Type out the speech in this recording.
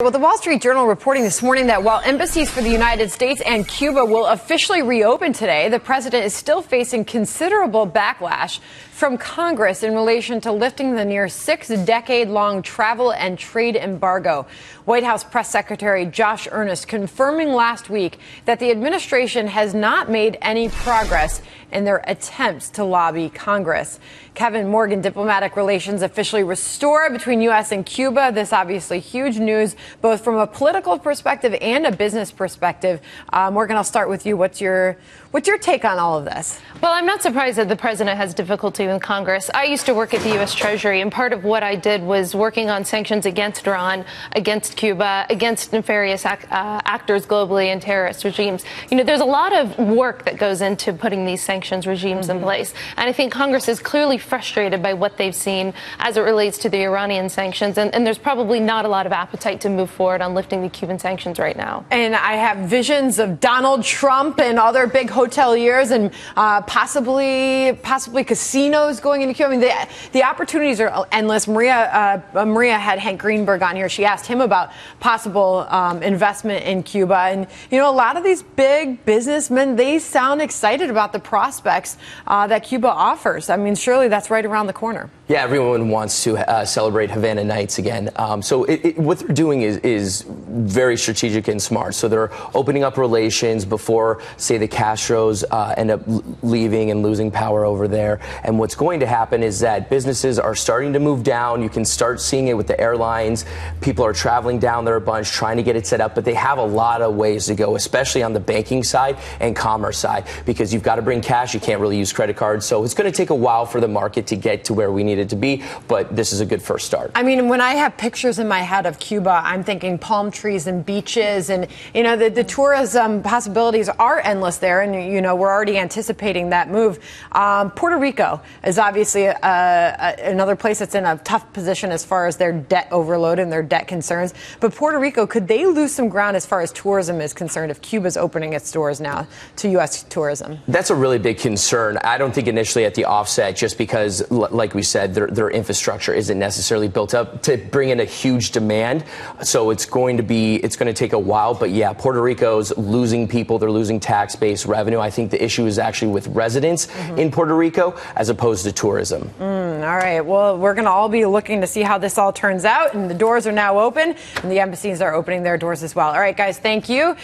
Well, the Wall Street Journal reporting this morning that while embassies for the United States and Cuba will officially reopen today, the president is still facing considerable backlash from Congress in relation to lifting the near 6-decade-long travel and trade embargo. White House Press Secretary Josh Earnest confirming last week that the administration has not made any progress in their attempts to lobby Congress. Kevin Morgan, diplomatic relations officially restored between U.S. and Cuba. This obviously huge news, both from a political perspective and a business perspective. Morgan, I'll start with you. What's your take on all of this? Well, I'm not surprised that the president has difficulty with Congress. I used to work at the U.S. Treasury, and part of what I did was working on sanctions against Iran, against Cuba, against nefarious actors globally and terrorist regimes. You know, there's a lot of work that goes into putting these sanctions regimes in place. And I think Congress is clearly frustrated by what they've seen as it relates to the Iranian sanctions. And there's probably not a lot of appetite to move forward on lifting the Cuban sanctions right now. And I have visions of Donald Trump and other big hoteliers and possibly casinos going into Cuba. I mean, the opportunities are endless. Maria had Hank Greenberg on here. She asked him about possible investment in Cuba. And, you know, a lot of these big businessmen, they sound excited about the prospects that Cuba offers. I mean, surely that's right around the corner. Yeah, everyone wants to celebrate Havana Nights again. So what they're doing is very strategic and smart. So they're opening up relations before, say, the Castros end up leaving and losing power over there. And what's going to happen is that businesses are starting to move down. You can start seeing it with the airlines. People are traveling down there a bunch, trying to get it set up. But they have a lot of ways to go, especially on the banking side and commerce side, because you've got to bring cash. You can't really use credit cards. So it's going to take a while for the market to get to where we need it to be. But this is a good first start. I mean, when I have pictures in my head of Cuba, I'm thinking palm trees and beaches. And, you know, the tourism possibilities are endless there. And, you know, we're already anticipating that move. Puerto Rico is obviously another place that's in a tough position as far as their debt overload and their debt concerns. But Puerto Rico, could they lose some ground as far as tourism is concerned if Cuba's opening its doors now to U.S. tourism? That's a really big concern. I don't think initially at the offset, just because, like we said, their infrastructure isn't necessarily built up to bring in a huge demand. So it's going to take a while. But yeah, Puerto Rico's losing people. They're losing tax-based revenue. I think the issue is actually with residents in Puerto Rico as opposed to tourism. All right. Well, we're going to all be looking to see how this all turns out. And the doors are now open, and the embassies are opening their doors as well. All right, guys, thank you.